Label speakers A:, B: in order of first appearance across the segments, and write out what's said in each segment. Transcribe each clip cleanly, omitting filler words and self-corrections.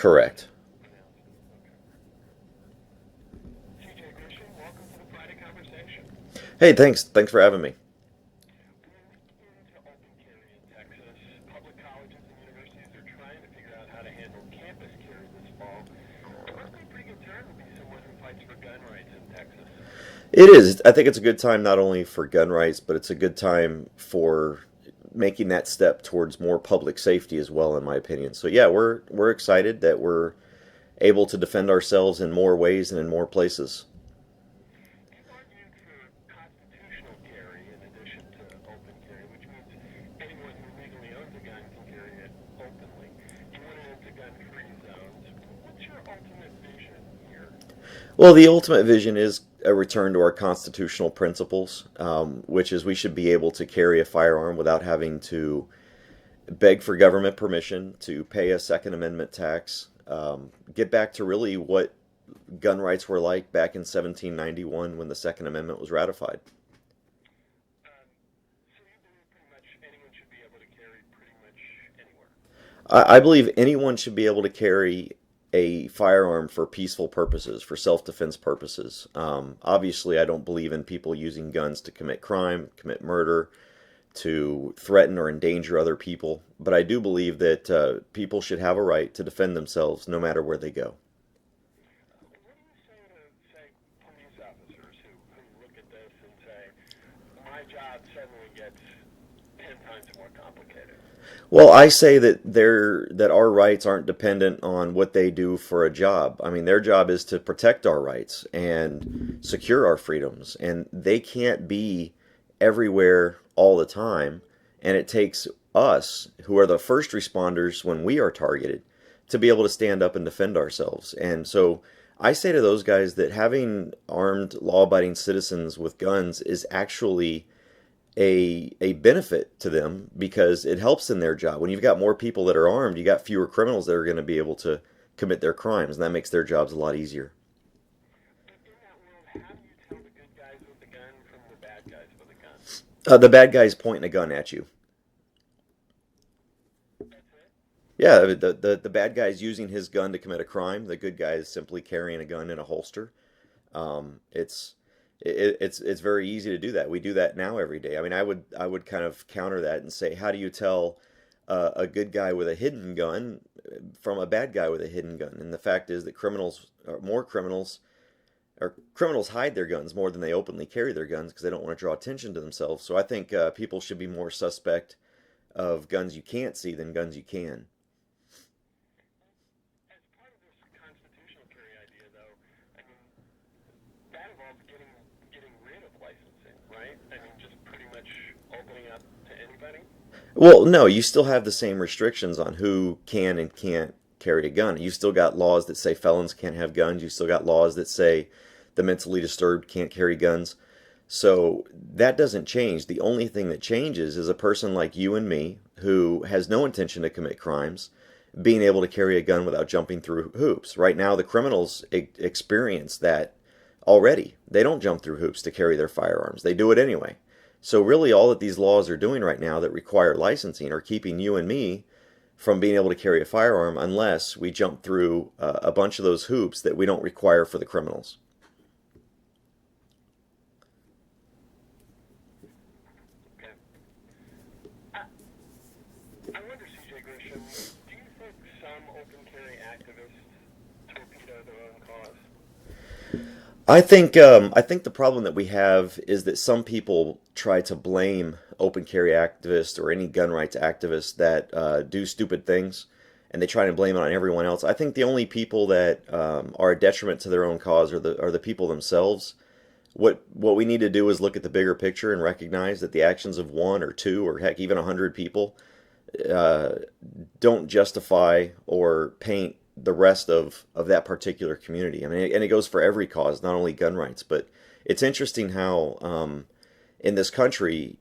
A: Correct.
B: CJ Grisham, welcome to the Friday conversation.
A: Hey, thanks for having me.
B: We're into open carry in Texas. Public colleges and universities are trying to figure out how to handle campus carry this fall. It must be a pretty good turn to be someone who fights for gun rights in Texas.
A: It is. I think it's a good time not only for gun rights, but it's a good time for making that step towards more public safety as well, in my opinion. So yeah, we're excited that we're able to defend ourselves in more ways and in more places.
B: You've argued for constitutional carry in addition to open carry, which means anyone who legally owns a gun can carry it openly. You want it into gun-free zones. What's your ultimate vision here?
A: Well, the ultimate vision is a return to our constitutional principles, which is we should be able to carry a firearm without having to beg for government permission, to pay a Second Amendment tax, get back to really what gun rights were like back in 1791 when the Second Amendment was ratified.
B: So you believe pretty much anyone should be able to carry pretty much anywhere.
A: I believe anyone should be able to carry a firearm for peaceful purposes, for self-defense purposes. Obviously, I don't believe in people using guns to commit crime, commit murder, to threaten or endanger other people. But I do believe that people should have a right to defend themselves no matter where they go.
B: What do you say to, say, police officers who look at this and say, my job suddenly gets 10 times more complicated?
A: Well, I say that our rights aren't dependent on what they do for a job. I mean, their job is to protect our rights and secure our freedoms, and they can't be everywhere all the time. And it takes us, who are the first responders when we are targeted, to be able to stand up and defend ourselves. And so I say to those guys that having armed, law-abiding citizens with guns is actually a benefit to them because it helps in their job. When you've got more people that are armed, you got fewer criminals that are going to be able to commit their crimes, and that makes their jobs a lot easier.
B: But in that world, how do you tell the good guys with the gun from the bad guys with a gun?
A: The bad guy's pointing a gun at you.
B: That's it?
A: Yeah, the bad guy's using his gun to commit a crime. The good guy is simply carrying a gun in a holster. It's it's very easy to do that. We do that now every day. I mean, I would kind of counter that and say, how do you tell a good guy with a hidden gun from a bad guy with a hidden gun? And the fact is that criminals hide their guns more than they openly carry their guns because they don't want to draw attention to themselves. So I think people should be more suspect of guns you can't see than guns you can.
B: As part of this constitutional carry idea, though, I mean, that involves getting rid of licensing, right? I mean, just pretty much opening up to anybody.
A: Well, no, you still have the same restrictions on who can and can't carry a gun. You still got laws that say felons can't have guns. You still got laws that say the mentally disturbed can't carry guns. So that doesn't change. The only thing that changes is a person like you and me who has no intention to commit crimes being able to carry a gun without jumping through hoops. Right now, the criminals experience that already. They don't jump through hoops to carry their firearms. They do it anyway. So really all that these laws are doing right now that require licensing are keeping you and me from being able to carry a firearm unless we jump through a bunch of those hoops that we don't require for the criminals.
B: Okay. I, I wonder, CJ Grisham, do you think some open carry activists torpedo their own cause?
A: I think the problem that we have is that some people try to blame open carry activists or any gun rights activists that do stupid things, and they try to blame it on everyone else. I think the only people that are a detriment to their own cause are the people themselves. What we need to do is look at the bigger picture and recognize that the actions of one or two or heck even 100 people uh, don't justify or paint the rest of that particular community. I mean, and it goes for every cause, not only gun rights. But it's interesting how in this country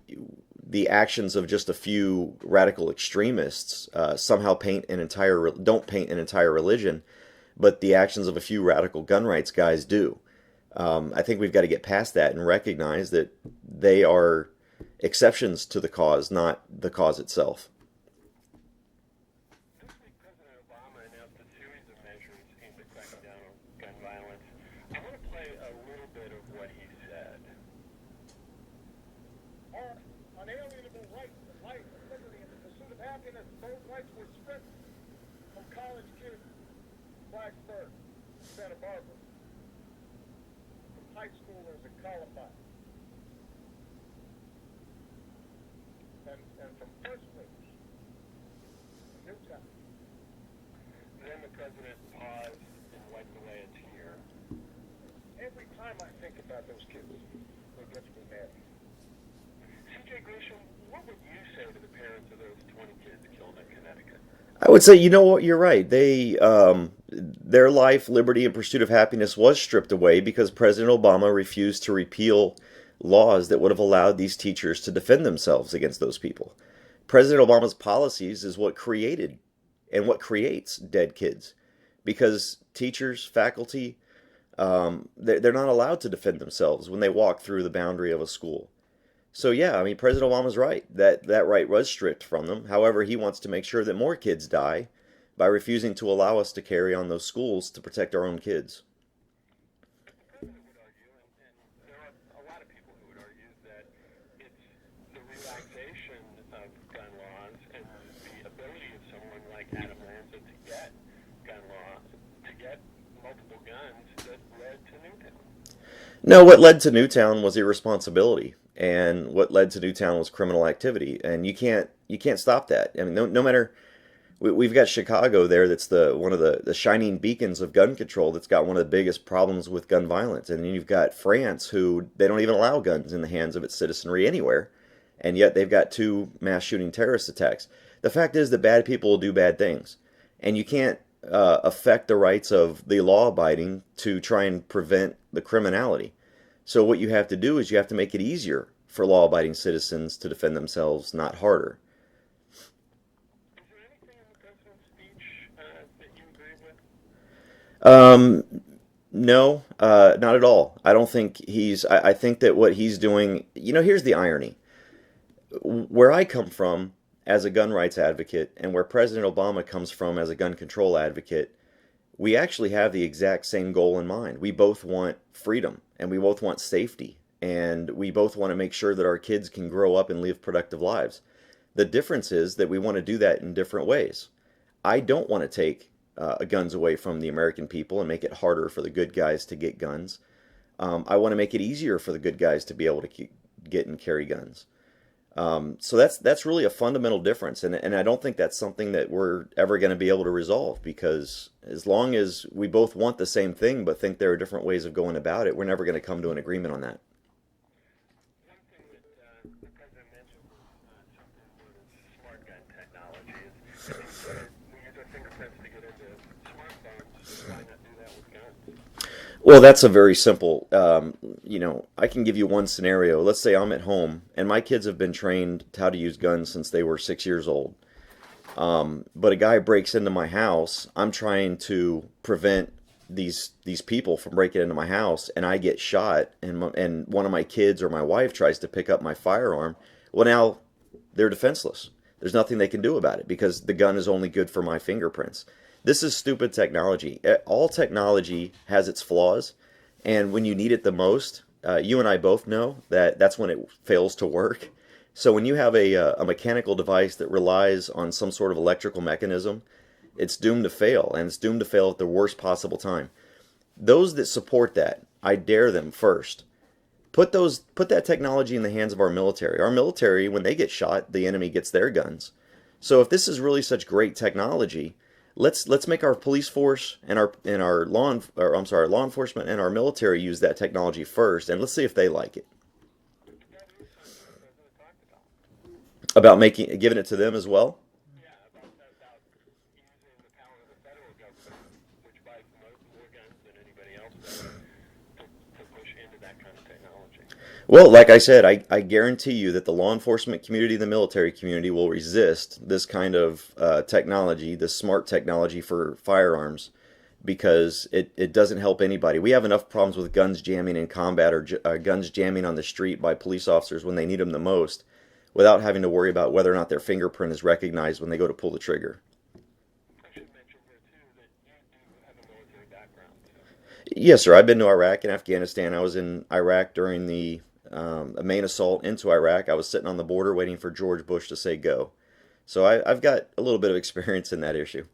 A: the actions of just a few radical extremists somehow don't paint an entire religion, but the actions of a few radical gun rights guys do. I think we've got to get past that and recognize that they are exceptions to the cause, not the cause itself.
B: This week, President Obama announced a series of happiness, those rights were stripped from college kids, Blacksburg, Santa Barbara, from high schoolers at Columbine, and from first graders in Newtown. Then the president paused and wiped away a tear. Every time I think about those kids, it gets me mad. C.J. Grisham, what would you say to the parents of those 20 kids killed in Connecticut?
A: I would say, you know what, you're right. Their life, liberty, and pursuit of happiness was stripped away because President Obama refused to repeal laws that would have allowed these teachers to defend themselves against those people. President Obama's policies is what created and what creates dead kids, because teachers, faculty, they're not allowed to defend themselves when they walk through the boundary of a school. So yeah, I mean, President Obama's right. That right was stripped from them. However, he wants to make sure that more kids die by refusing to allow us to carry on those schools to protect our own kids.
B: The president would argue, and there are a lot of people who would argue, that it's the relaxation of gun laws and the ability of someone like Adam Lanza to get gun laws, to get multiple guns, that led to Newtown.
A: No, what led to Newtown was irresponsibility, and what led to Newtown was criminal activity, and you can't stop that. I mean, no matter. We've got Chicago there. That's one of the shining beacons of gun control. That's got one of the biggest problems with gun violence. And then you've got France, who they don't even allow guns in the hands of its citizenry anywhere, and yet they've got 2 mass shooting terrorist attacks. The fact is that bad people will do bad things, and you can't affect the rights of the law-abiding to try and prevent the criminality. So what you have to do is you have to make it easier for law-abiding citizens to defend themselves, not harder.
B: Is there anything in the president's speech that you agree with?
A: No, not at all. I don't think I think that what he's doing, here's the irony. Where I come from as a gun rights advocate and where President Obama comes from as a gun control advocate, we actually have the exact same goal in mind. We both want freedom, and we both want safety, and we both want to make sure that our kids can grow up and live productive lives. The difference is that we want to do that in different ways. I don't want to take guns away from the American people and make it harder for the good guys to get guns. I want to make it easier for the good guys to be able to get and carry guns. So that's really a fundamental difference, and I don't think that's something that we're ever going to be able to resolve, because as long as we both want the same thing but think there are different ways of going about it, we're never going to come to an agreement on that.
B: One thing that the president mentioned was something known as smart gun technology. We use our fingerprints to get into smartphones. Why not do that with guns?
A: Well, that's a very simple, I can give you one scenario. Let's say I'm at home and my kids have been trained how to use guns since they were 6 years old. But a guy breaks into my house. I'm trying to prevent these people from breaking into my house, and I get shot, and one of my kids or my wife tries to pick up my firearm. Well, now they're defenseless. There's nothing they can do about it because the gun is only good for my fingerprints. This is stupid technology. All technology has its flaws, and when you need it the most, you and I both know that that's when it fails to work. So when you have a mechanical device that relies on some sort of electrical mechanism, it's doomed to fail, and it's doomed to fail at the worst possible time. Those that support that, I dare them first. Put that technology in the hands of our military. Our military, when they get shot, the enemy gets their guns. So if this is really such great technology, let's make our police force and our law enforcement and our military use that technology first, and let's see if they like it. About giving it to them as well.
B: Yeah, about using the power of the federal government, which buys more guns than anybody else does, to push into that kind of technology.
A: Well, like I said, I guarantee you that the law enforcement community, the military community will resist this kind of technology, this smart technology for firearms, because it doesn't help anybody. We have enough problems with guns jamming in combat, or guns jamming on the street by police officers when they need them the most, without having to worry about whether or not their fingerprint is recognized when they go to pull the trigger.
B: I should mention here, too, that you do have a military background.
A: Yes, sir. I've been to Iraq and Afghanistan. I was in Iraq during the main assault into Iraq. I was sitting on the border waiting for George Bush to say go. So I've got a little bit of experience in that issue.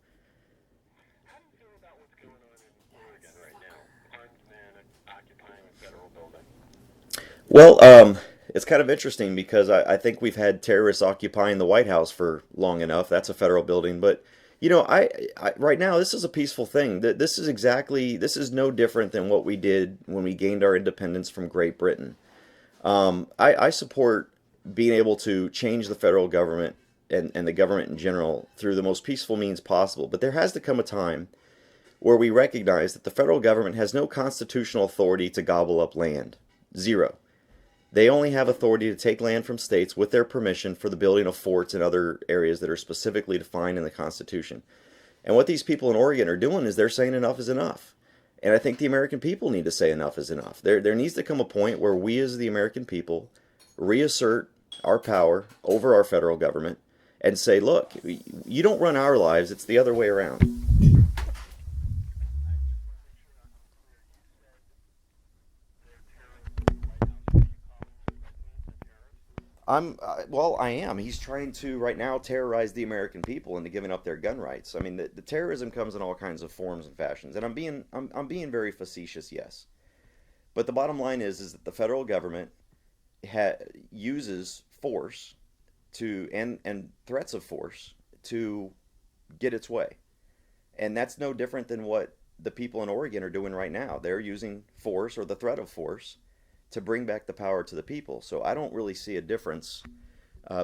B: How do you feel about what's going on in Oregon right now? Armed men occupying a federal building.
A: Well, it's kind of interesting because I think we've had terrorists occupying the White House for long enough. That's a federal building, but right now this is a peaceful thing. This is no different than what we did when we gained our independence from Great Britain. I support being able to change the federal government and the government in general through the most peaceful means possible. But there has to come a time where we recognize that the federal government has no constitutional authority to gobble up land. Zero. They only have authority to take land from states with their permission for the building of forts and other areas that are specifically defined in the Constitution. And what these people in Oregon are doing is they're saying enough is enough. And I think the American people need to say enough is enough. There needs to come a point where we as the American people reassert our power over our federal government and say, look, you don't run our lives, it's the other way around. Well, I am. He's trying to right now terrorize the American people into giving up their gun rights. I mean, the terrorism comes in all kinds of forms and fashions, and I'm being very facetious, yes. But the bottom line is that the federal government uses force to and threats of force to get its way, and that's no different than what the people in Oregon are doing right now. They're using force or the threat of force to bring back the power to the people. So I don't really see a difference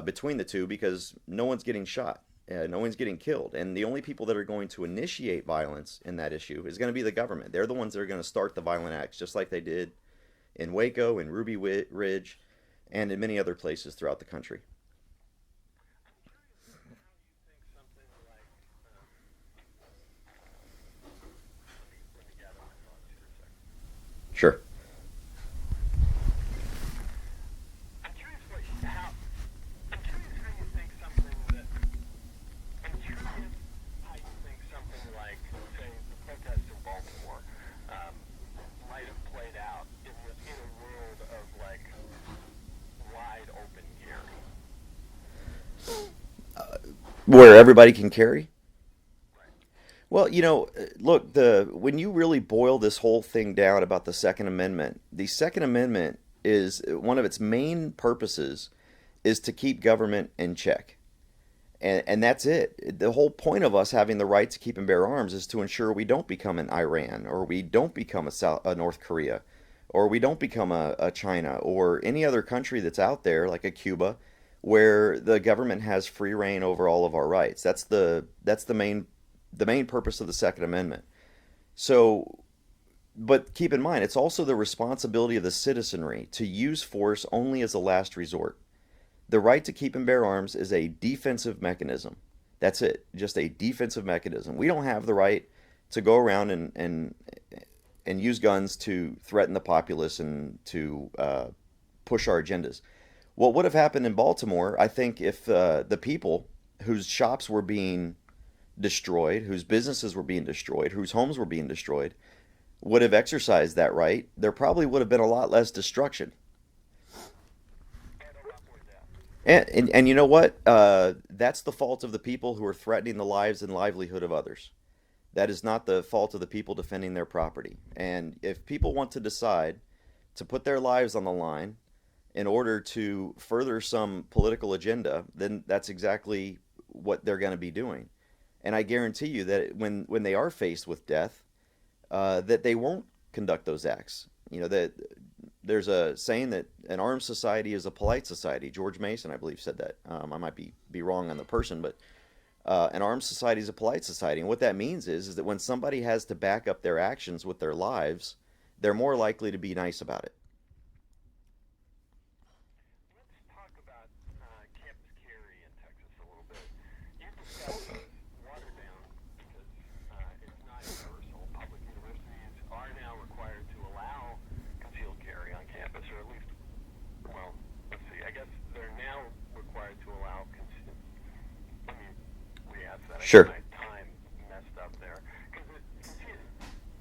A: between the two because no one's getting shot, no one's getting killed, and the only people that are going to initiate violence in that issue is going to be the government. They're the ones that are going to start the violent acts, just like they did in Waco, in Ruby Ridge, and in many other places throughout the country. Sure.
B: I'm curious how I'm curious how you think something that I'm curious how you think something like, say, the protests in Baltimore might have played out in a world of like wide open carry.
A: Where everybody can carry?
B: Right.
A: Well, look, the when you really boil this whole thing down about the Second Amendment is one of its main purposes is to keep government in check. And that's it. The whole point of us having the right to keep and bear arms is to ensure we don't become an Iran or we don't become a North Korea or we don't become a China or any other country that's out there like a Cuba where the government has free reign over all of our rights. That's the main purpose of the Second Amendment. So, but keep in mind, it's also the responsibility of the citizenry to use force only as a last resort. The right to keep and bear arms is a defensive mechanism. That's it, just a defensive mechanism. We don't have the right to go around and use guns to threaten the populace and to push our agendas. What would have happened in Baltimore, I think, if the people whose shops were being destroyed, whose businesses were being destroyed, whose homes were being destroyed, would have exercised that right, there probably would have been a lot less destruction.
B: And a lot more death.
A: And you know what? That's the fault of the people who are threatening the lives and livelihood of others. That is not the fault of the people defending their property. And if people want to decide to put their lives on the line in order to further some political agenda, then that's exactly what they're going to be doing. And I guarantee you that when they are faced with death, that they won't conduct those acts. That there's a saying that an armed society is a polite society. George Mason, I believe, said that. I might be wrong on the person, but an armed society is a polite society. And what that means is that when somebody has to back up their actions with their lives, they're more likely to be nice about it.
B: Let's talk about campus carry in Texas a little bit. You discussed this watered down because it's not universal. Public universities are now required to allow concealed carry on campus, or at least, well, let's see. I guess they're now required to allow concealed. Let me re-ask that. I got
A: Sure.
B: my time messed up there because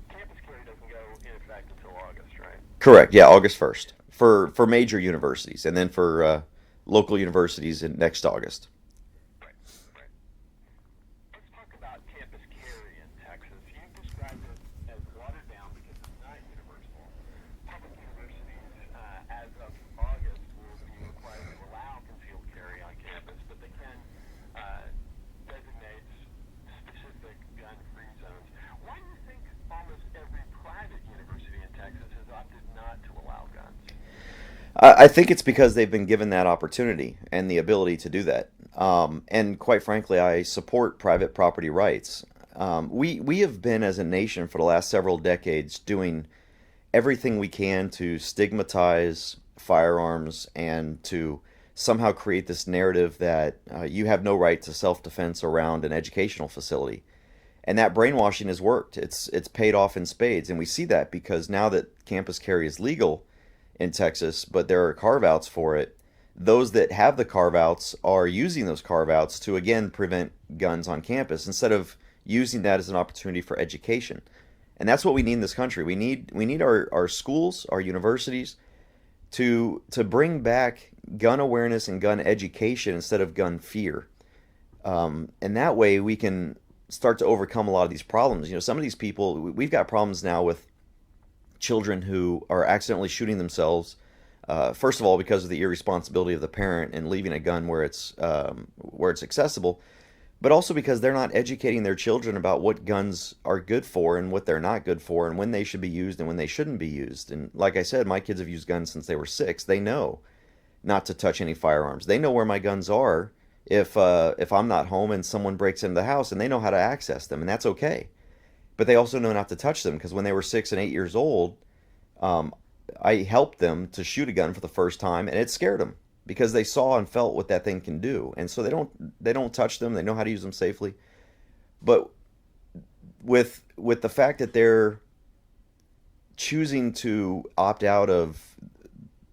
B: campus carry doesn't go in effect until August, right?
A: Correct. Yeah, August 1st for major universities, and then for local universities in next August.
B: Right.
A: I think it's because they've been given that opportunity and the ability to do that. And quite frankly, I support private property rights. We have been, as a nation, for the last several decades, doing everything we can to stigmatize firearms and to somehow create this narrative that you have no right to self-defense around an educational facility. And that brainwashing has worked. It's paid off in spades, and we see that because now that campus carry is legal in Texas, but there are carve-outs for it. Those that have the carve-outs are using those carve-outs to again prevent guns on campus instead of using that as an opportunity for education. And that's what we need in this country. We need our schools, our universities to bring back gun awareness and gun education instead of gun fear. And that way we can start to overcome a lot of these problems. You know, some of these people, we've got problems now with children who are accidentally shooting themselves. First of all, because of the irresponsibility of the parent and leaving a gun where it's accessible, but also because they're not educating their children about what guns are good for and what they're not good for and when they should be used and when they shouldn't be used. And like I said, my kids have used guns since they were 6. They know not to touch any firearms. They know where my guns are if I'm not home and someone breaks into the house, and they know how to access them, and that's okay. But they also know not to touch them because when they were 6 and 8 years old, I helped them to shoot a gun for the first time, and it scared them because they saw and felt what that thing can do, and so they don't touch them. They know how to use them safely. But with the fact that they're choosing to opt out of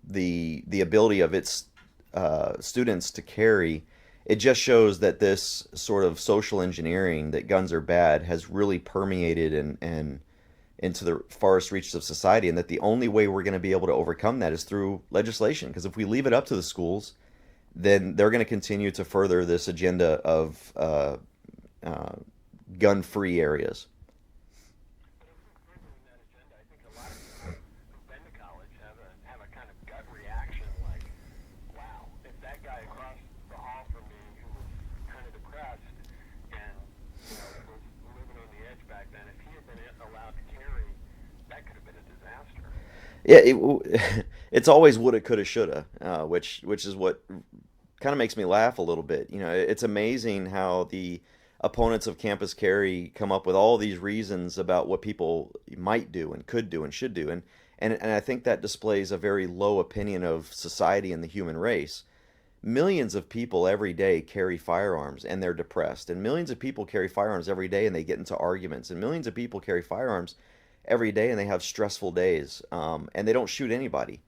A: the ability of its students to carry, it just shows that this sort of social engineering that guns are bad has really permeated and into the farthest reaches of society, and that the only way we're going to be able to overcome that is through legislation. Because if we leave it up to the schools, then they're going to continue to further this agenda of gun-free areas.
B: But if we're furthering that agenda, I think a lot of people who've been to college have a kind of gut reaction like, wow, if that guy across the hall from me who was kind of depressed and was living on the edge back then, if he had been allowed to carry, that could have been a disaster.
A: Yeah, it's always woulda, coulda, shoulda, which is what kind of makes me laugh a little bit. You know, it's amazing how the opponents of campus carry come up with all these reasons about what people might do and could do and should do, and I think that displays a very low opinion of society and the human race. Millions of people every day carry firearms and they're depressed, and millions of people carry firearms every day and they get into arguments, and millions of people carry firearms every day and they have stressful days, and they don't shoot anybody.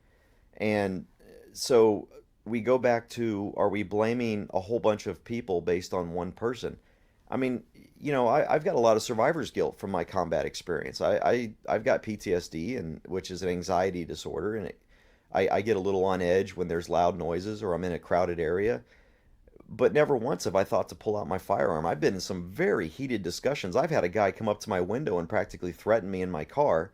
A: And so we go back to, are we blaming a whole bunch of people based on one person? I mean, I've got a lot of survivor's guilt from my combat experience. I've got PTSD, and which is an anxiety disorder, and I get a little on edge when there's loud noises or I'm in a crowded area. But never once have I thought to pull out my firearm. I've been in some very heated discussions. I've had a guy come up to my window and practically threaten me in my car,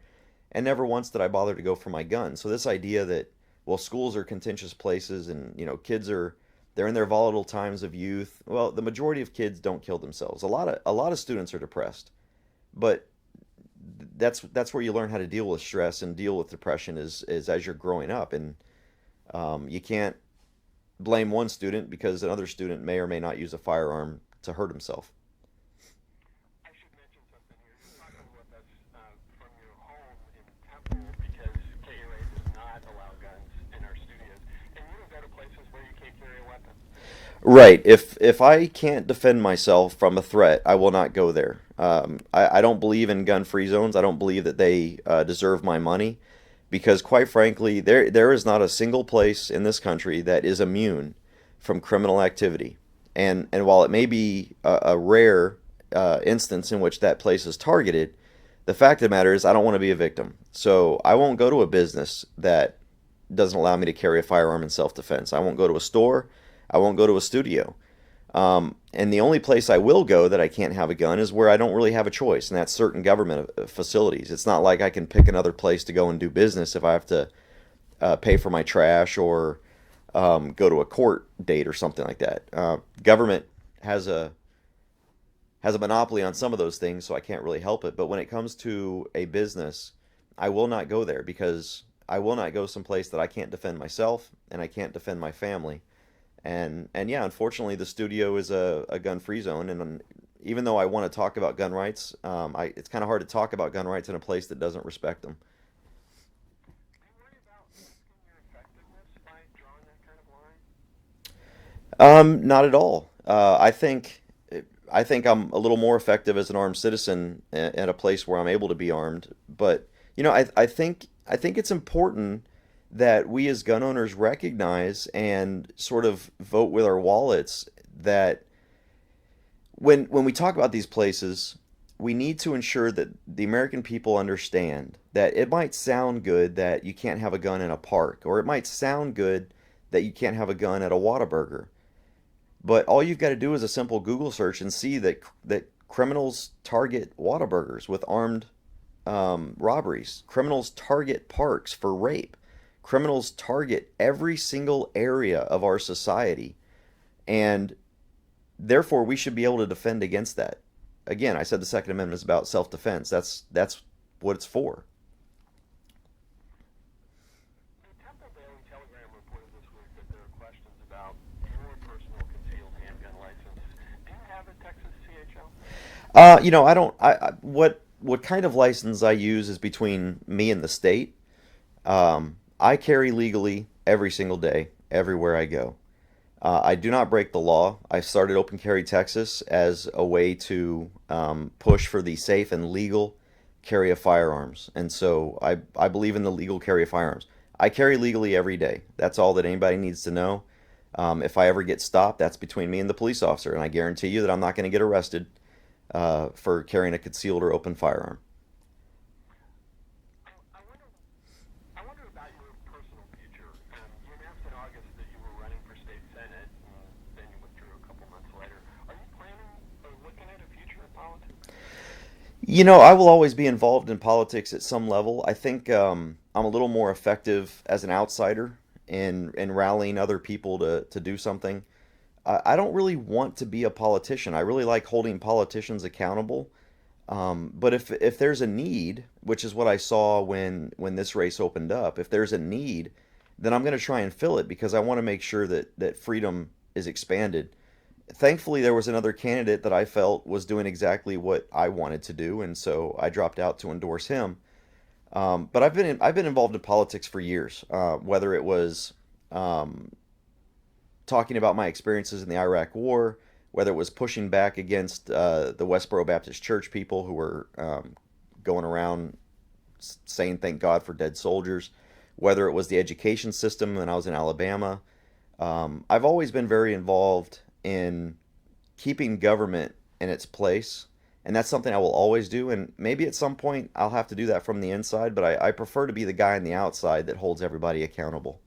A: and never once did I bother to go for my gun. So this idea that, well, schools are contentious places, and kids they're in their volatile times of youth. Well, the majority of kids don't kill themselves. A lot of students are depressed, but that's where you learn how to deal with stress and deal with depression is as you're growing up, and you can't blame one student because another student may or may not use a firearm to hurt himself.
B: I should mention something here. You're talking with us from your home in Temple because KERA does not allow guns in our studios, and you don't go to places where you can't carry a weapon.
A: Right. If I can't defend myself from a threat, I will not go there. I don't believe in gun-free zones. I don't believe that they deserve my money, because quite frankly, there is not a single place in this country that is immune from criminal activity. And while it may be a rare instance in which that place is targeted, the fact of the matter is I don't want to be a victim. So I won't go to a business that doesn't allow me to carry a firearm in self-defense. I won't go to a store. I won't go to a studio. And the only place I will go that I can't have a gun is where I don't really have a choice, and that's certain government facilities. It's not like I can pick another place to go and do business if I have to pay for my trash or go to a court date or something like that. Government has a monopoly on some of those things, so I can't really help it. But when it comes to a business, I will not go there because I will not go someplace that I can't defend myself and I can't defend my family. And yeah, unfortunately, the studio is a gun-free zone, and even though I want to talk about gun rights, it's kind of hard to talk about gun rights in a place that doesn't respect them.
B: Do you worry about risking your effectiveness by drawing that kind of line?
A: Not at all. I think I'm a little more effective as an armed citizen at a place where I'm able to be armed. But I think it's important that we as gun owners recognize and sort of vote with our wallets that when we talk about these places, we need to ensure that the American people understand that it might sound good that you can't have a gun in a park, or it might sound good that you can't have a gun at a Whataburger. But all you've got to do is a simple Google search and see that criminals target Whataburgers with armed robberies. Criminals target parks for rape. Criminals target every single area of our society, and therefore we should be able to defend against that. Again, I said the Second Amendment is about self-defense. That's what it's for.
B: The Temple Daily Telegram reported this week that there are questions about your personal concealed handgun license. Do you have a Texas CHL?
A: I don't. What kind of license I use is between me and the state. I carry legally every single day, everywhere I go. I do not break the law. I started Open Carry Texas as a way to push for the safe and legal carry of firearms. And so I believe in the legal carry of firearms. I carry legally every day. That's all that anybody needs to know. If I ever get stopped, that's between me and the police officer. And I guarantee you that I'm not going to get arrested for carrying a concealed or open firearm.
B: I wonder. I wonder about your personal future. You announced in August that you were running for state senate, and then you withdrew a couple months later. Are you planning or looking at a future in politics?
A: I will always be involved in politics at some level. I think I'm a little more effective as an outsider in rallying other people to do something. I don't really want to be a politician. I really like holding politicians accountable. But if there's a need, which is what I saw when this race opened up, if there's a need, then I'm going to try and fill it because I want to make sure that freedom is expanded. Thankfully, there was another candidate that I felt was doing exactly what I wanted to do, and so I dropped out to endorse him. But I've been involved in politics for years, whether it was um, talking about my experiences in the Iraq War, whether it was pushing back against the Westboro Baptist Church people who were going around saying thank God for dead soldiers, whether it was the education system when I was in Alabama. I've always been very involved in keeping government in its place, and that's something I will always do. And maybe at some point I'll have to do that from the inside, but I prefer to be the guy on the outside that holds everybody accountable.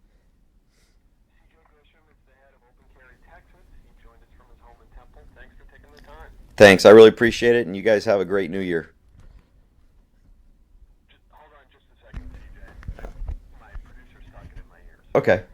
B: CJ Grisham is the head of Open Carry Texas. He joined us from his home in Temple. Thanks for taking the time.
A: Thanks, I really appreciate it, and you guys have a great new year.
B: Just hold on just a second, CJ. My producer's talking in my ears.
A: Okay.